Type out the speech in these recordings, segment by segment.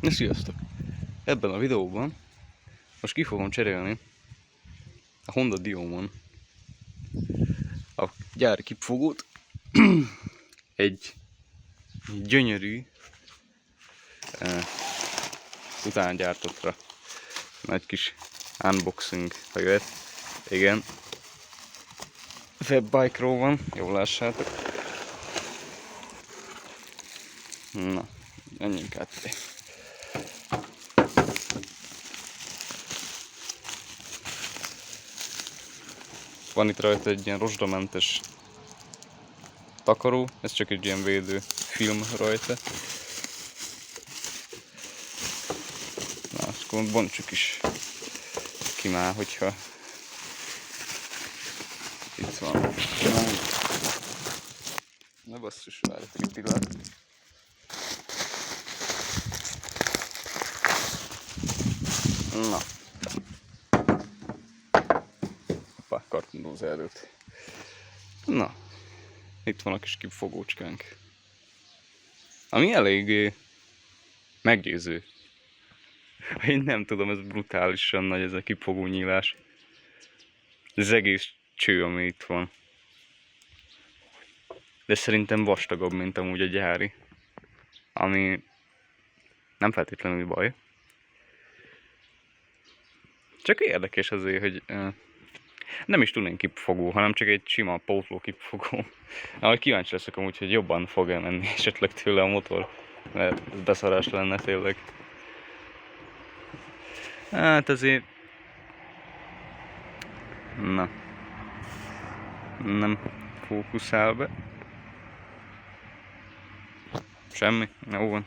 Na, sziasztok! Ebben a videóban most ki fogom cserélni a Honda Diomon a gyári kipfogót egy gyönyörű utángyártottra. Nagy kis unboxing, ha jöhet. Igen. Webbike-ról van, jól lássátok. Na, menjünk át. Van itt rajta egy ilyen rozsdamentes takaró, ez csak egy ilyen védő film rajta. Na, és akkor bontsuk is ki már, hogyha itt van. Na basszus, várjátok egy pillanat. Na. Hoppá, kartondózza előtt. Na. Itt van a kis kipfogócskánk. Ami elég meggyőző. Én nem tudom, ez brutálisan nagy ez a kipfogó nyílás. Ez egész cső, ami itt van. De szerintem vastagabb, mint amúgy a gyári. Ami nem feltétlenül baj. Csak érdekes azért, hogy nem is tudnék kipfogó, hanem csak egy sima pótló kipfogó. Ahogy kíváncsi leszek amúgy, hogy jobban fog-e menni esetleg tőle a motor, mert ez beszarás lenne tényleg. Hát azért... Na. Nem fókuszál be. Semmi? Jó van.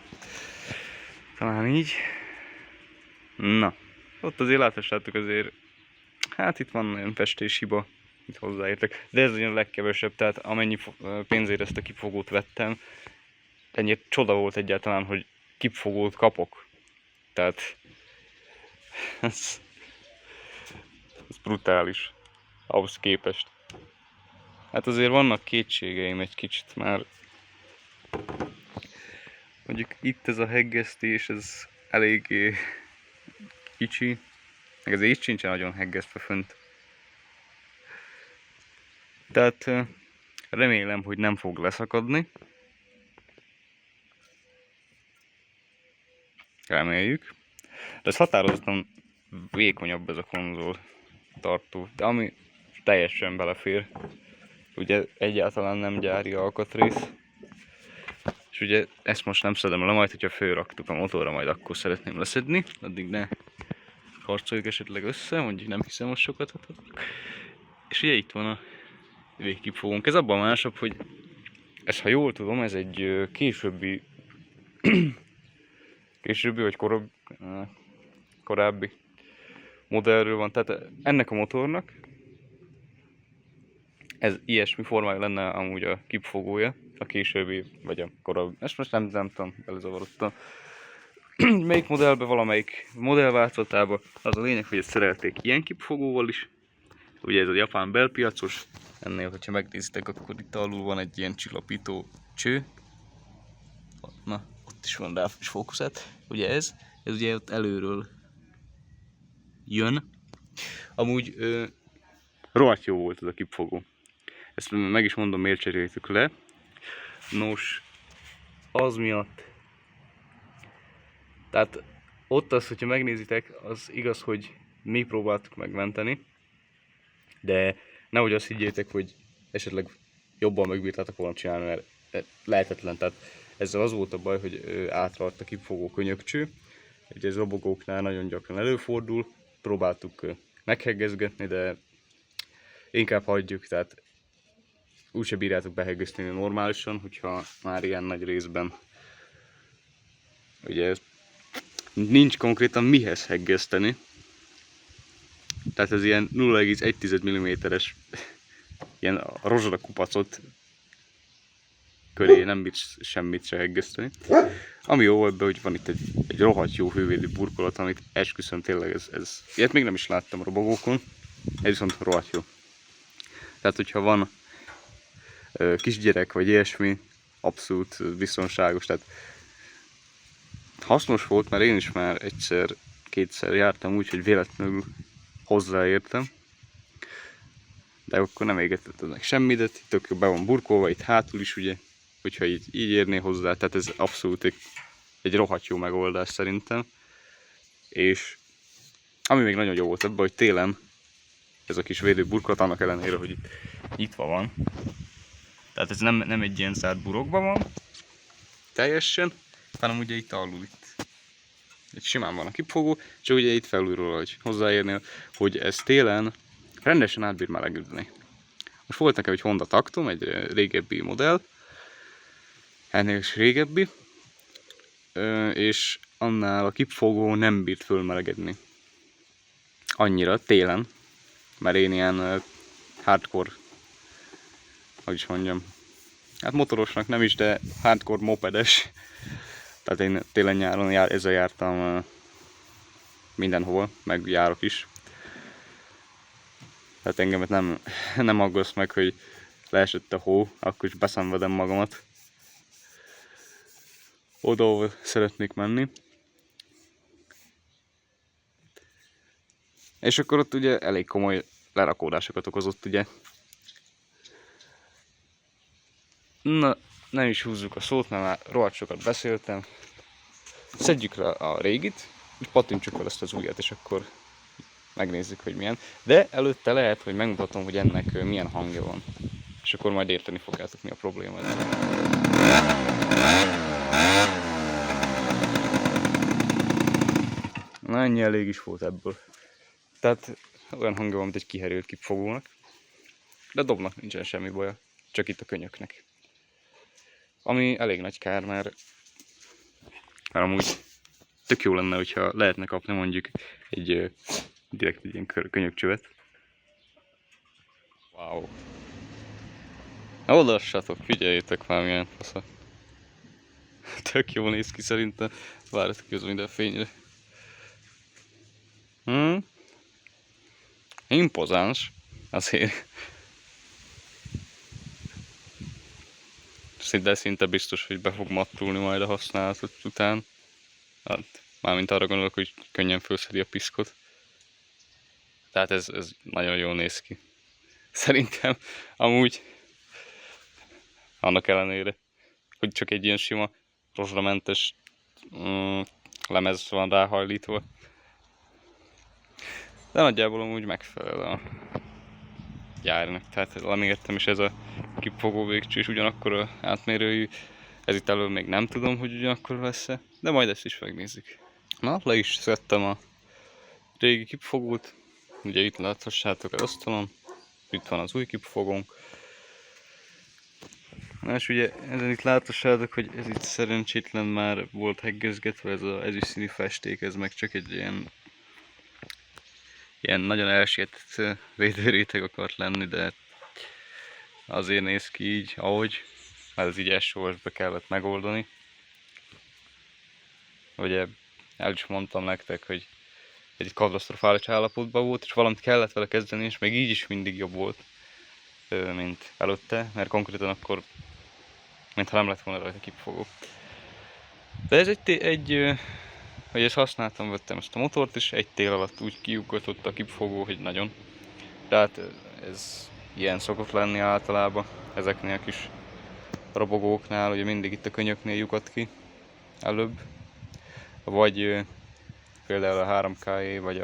Talán így. Na. Ott azért láthatjátok azért... Hát itt van nagyon festéshiba, itt hozzáértek. De ez a legkevesebb, tehát amennyi pénzért ezt a kipfogót vettem, ennyire csoda volt egyáltalán, hogy kipfogót kapok. Tehát... Ez brutális. Ahhoz képest. Hát azért vannak kétségeim egy kicsit már. Mondjuk itt ez a heggesztés, ez eléggé kicsi. Meg azért itt sincsen nagyon heggesztve fönt. Tehát remélem, hogy nem fog leszakadni. Reméljük. De ez határozottan vékonyabb ez a konzol tartó. De ami teljesen belefér. Ugye egyáltalán nem gyári alkatrész. És ugye ezt most nem szedem le, majd hogyha fölraktuk a motorra, majd akkor szeretném leszedni. Addig ne harcoljuk esetleg össze, mondjuk nem hiszem, hogy sokat adhatok. És ugye itt van a végkipfogónk. Ez abban másabb, hogy ez, ha jól tudom, ez egy későbbi vagy korábbi modellről van. Tehát ennek a motornak ez ilyesmi formája lenne amúgy a kipfogója, a későbbi vagy a korábbi. Ezt most nem tudom, belezavarodtam. Melyik modellbe, valamelyik modellváltozatába. Az a lényeg, hogy ezt szerelték ilyen kipfogóval is. Ugye ez a japán belpiacos. Ennél, hogyha megnézitek, akkor itt alul van egy ilyen csillapító cső. Na, ott is van rá is fókuszát. Ugye ez ugye ott előről jön. Amúgy rohadt jó volt ez a kipfogó. Ezt meg is mondom, miért cseréltük le. Nos, az miatt. Tehát ott az, hogyha megnézitek, az igaz, hogy mi próbáltuk megmenteni. De nehogy azt higgyétek, hogy esetleg jobban megbírtátok volna csinálni, mert lehetetlen. Tehát ezzel az volt a baj, hogy átralt a kipfogó könyökcső. Ugye ez robogóknál nagyon gyakran előfordul. Próbáltuk megheggezgetni, de inkább hagyjuk, tehát úgyse bírjátok beheggeszteni normálisan, hogyha már ilyen nagy részben ugye nincs konkrétan mihez heggeszteni. Tehát ez ilyen 0,1 mm-es ilyen rozsda kupacot köré nem bír semmit se heggeszteni. Ami jó ebben, hogy van itt egy rohadt jó hővédő burkolat, amit esküszöm tényleg ez ilyet még nem is láttam a robogókon. Ez viszont rohadt jó. Tehát hogyha van kisgyerek vagy ilyesmi, abszolút biztonságos. Tehát hasznos volt, mert én is már kétszer jártam úgy, hogy véletlenül hozzáértem. De akkor nem égetett meg semmit, de tök be van burkolva, itt hátul is ugye, hogyha így érné hozzá, tehát ez abszolút egy rohadt jó megoldás szerintem. És ami még nagyon jó volt ebben, hogy télen ez a kis védőburkolat, annak ellenére, hogy itt nyitva van. Tehát ez nem egy ilyen zárt burokban van teljesen, hanem ugye itt alul itt simán van a kipfogó, és ugye itt felülről, hogy hozzáérnél, hogy ez télen rendesen átbír melegedni. Most volt nekem egy Honda Taktom, egy régebbi modell, ennél is régebbi, és annál a kipfogó nem bírt fölmelegedni. Annyira télen, mert én ilyen hardcore, hogy is mondjam, hát motorosnak nem is, de hardcore mopedes. Tehát én télen-nyáron ezzel jártam mindenhol, meg járok is. Tehát engemet nem aggaszt meg, hogy leesett a hó, akkor is beszenvedem magamat. Oda, ahol szeretnék menni. És akkor ott ugye elég komoly lerakódásokat okozott, ugye. Na, nem is húzzuk a szót, mert már rohadt sokat beszéltem. Szedjük le a régit, és pattintsuk fel ezt az újat, és akkor megnézzük, hogy milyen. De előtte lehet, hogy megmutatom, hogy ennek milyen hangja van. És akkor majd érteni fogjátok, mi a probléma. Na, ennyi elég is volt ebből. Tehát olyan hangja van, mint egy kiherült kipfogónak. De dobnak nincsen semmi baja, csak itt a könyöknek. Ami elég nagy kár, mert amúgy tök jó lenne, hogyha lehetne kapni mondjuk direkt egy ilyen könyökcsövet. Wow. Na odaassatok, figyeljétek már milyen fasza. Tök jól néz ki szerintem. Várjatok közben minden fényre. Impozáns. Azért. Szinte biztos, hogy be fog mattulni majd a használatot után. Hát, mármint arra gondolok, hogy könnyen felszedi a piszkot. Tehát ez nagyon jól néz ki. Szerintem amúgy annak ellenére, hogy csak egy ilyen sima rozsdamentes lemez van ráhajlítva. De nagyjából amúgy megfelel a gyárnak. Tehát lemértem is ez a kipfogó végcső és ugyanakkor a átmérőjű. Ez itt elől még nem tudom, hogy ugyanakkor lesz-e, de majd ezt is megnézzük. Na, le is szedtem a régi kipfogót. Ugye itt láthassátok az asztalon. Itt van az új kipfogónk. Na és ugye ezen itt láthassátok, hogy ez itt szerencsétlen már volt heggezgetve, ez az ezüstszínű festék, ez meg csak egy ilyen nagyon elsietett védőréteg akart lenni, de azért néz ki így, ahogy, mert ez így SOS-be kellett megoldani. Ugye el is mondtam nektek, hogy egy katasztrofális állapotban volt, és valamit kellett vele kezdeni, és még így is mindig jobb volt, mint előtte, mert konkrétan akkor, mintha nem lett volna rajta kipfogó. De ez hogy ezt használtam, vettem ezt a motort, és egy tél alatt úgy kiugatott a kipfogó, hogy nagyon. Tehát ez ilyen szokott lenni általában, ezeknél a kis robogóknál, ugye mindig itt a könyöknél lyukat ki előbb. Vagy például a 3KE, vagy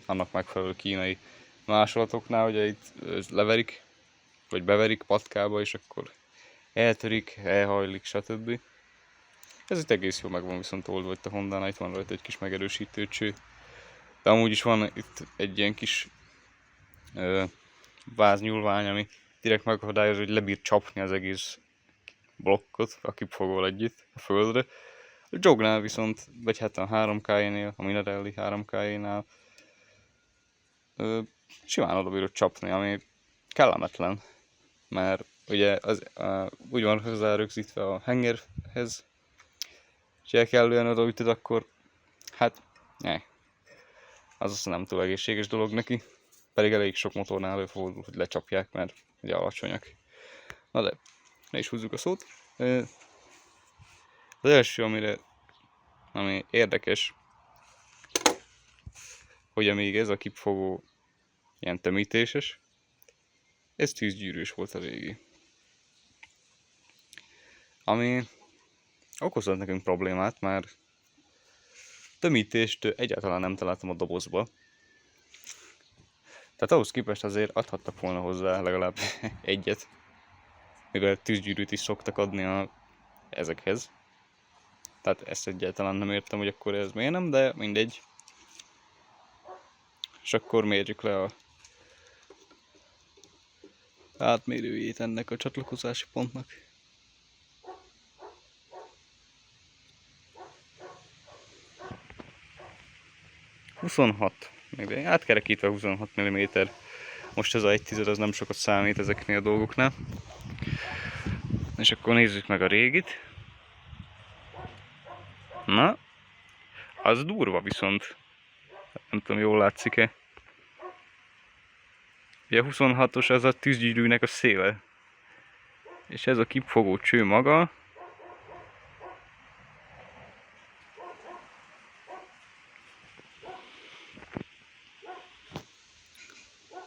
annak megfelelő kínai másolatoknál, ugye itt leverik, vagy beverik patkába, és akkor eltörik, elhajlik, stb. Ez itt egész jó meg van viszont oldva itt a Hondánál, itt van rajta egy kis megerősítő cső. De amúgy is van itt egy ilyen kis váznyúlvány, ami direkt megakadályozza, hogy lebír csapni az egész blokkot a kipfogóval együtt a földre. A jognál viszont, vagy hát a 3KE-nél, a Minarelli 3KE-nál simán oda bírod csapni, ami kellemetlen. Mert ugye úgy van hozzá rögzítve a hengerhez, és el kellően odaütöd, akkor hát az nem túl egészséges dolog neki. Pedig elég sok motornál előfordul, hogy lecsapják, mert ugye alacsonyak. Na de, ne is húzzuk a szót. Az első, amire ami érdekes, hogy amíg ez a kipfogó ilyen tömítéses, ez tűzgyűrűs volt a régi. Ami okozott nekünk problémát, mert tömítést egyáltalán nem találtam a dobozba. Tehát ahhoz képest azért adhattak volna hozzá legalább egyet, mivel tűzgyűrűt is szoktak adni ezekhez. Tehát ezt egyáltalán nem értem, hogy akkor ez miért nem, de mindegy. És akkor mérjük le a átmérőjét ennek a csatlakozási pontnak. még átkerekítve 26 mm. Most ez a 1/10 az nem sokat számít ezeknél a dolgoknál. És akkor nézzük meg a régit. Na, az durva viszont. Nem tudom, jól látszik-e. Ugye a 26-os az a tűzgyűrűnek a széle. És ez a kipfogó cső maga.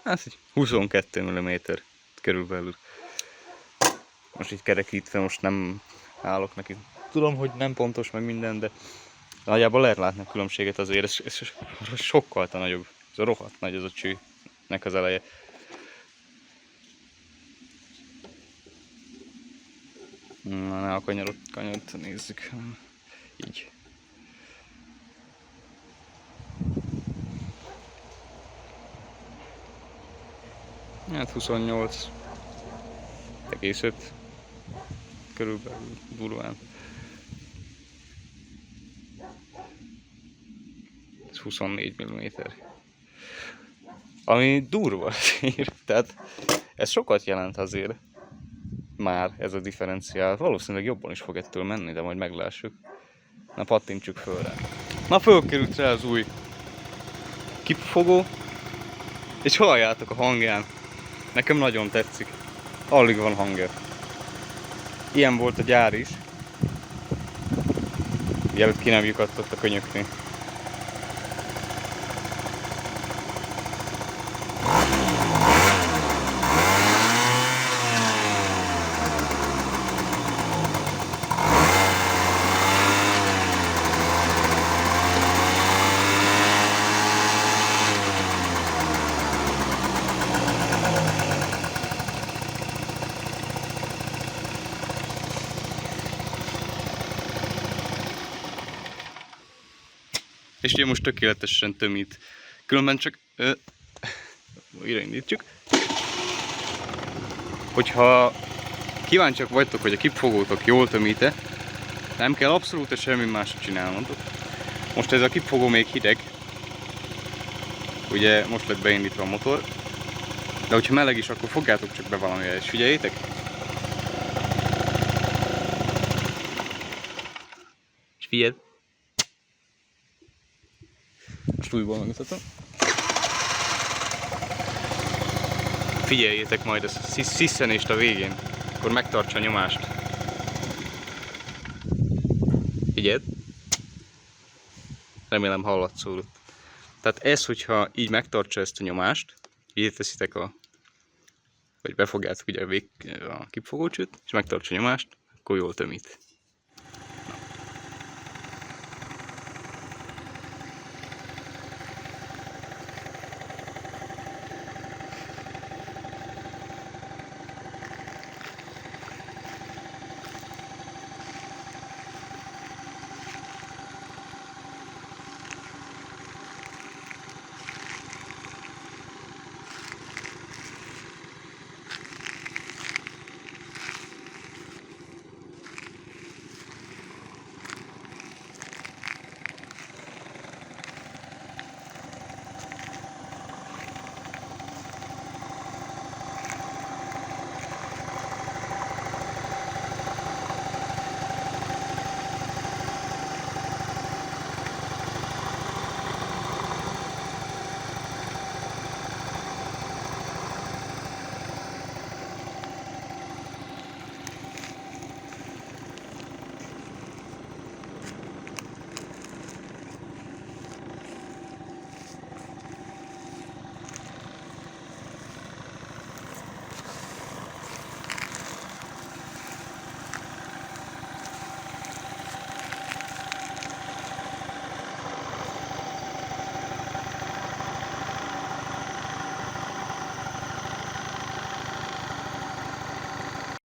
Ez egy 22 mm körülbelül. Most így kerekítve, most nem állok neki. Tudom, hogy nem pontos meg minden, de nagyjából lehet látni a különbséget azért. Ez sokkal nagyobb. Ez a rohadt nagy ez a csőnek az eleje. Na, ne a kanyarat nézzük. Így. Hát 28,5 körülbelül durván. Ez 24 mm. Ami durva azért, tehát ez sokat jelent azért. Már ez a differenciál. Valószínűleg jobban is fog ettől menni, de majd meglássuk. Na, pattintsuk föl rá. Na, fölkerült rá az új kipfogó, és halljátok a hangján. Nekem nagyon tetszik. Alig van hangja. Ilyen volt a gyár is. Mielőtt ki nem lyukadtott a könyöknél. És ugye most tökéletesen tömít. Különben csak... újraindítjuk. Hogyha kíváncsiak vagytok, hogy a kipfogótok jól tömít-e, nem kell abszolút semmi mást csinálnotok. Most ez a kipfogó még hideg. Ugye most lett beindítva a motor. De hogyha meleg is, akkor fogjátok csak be valamivel, és figyeljétek. És figyeld. Most újból megmutatom. Figyeljétek majd a sziszenést a végén, akkor megtartsa a nyomást. Figyeld. Remélem hallatszódott. Tehát ez, hogyha így megtartsa ezt a nyomást, így teszitek vagy befogjátok ugye a kipfogócsőt, és megtartsa a nyomást, akkor jól tömít.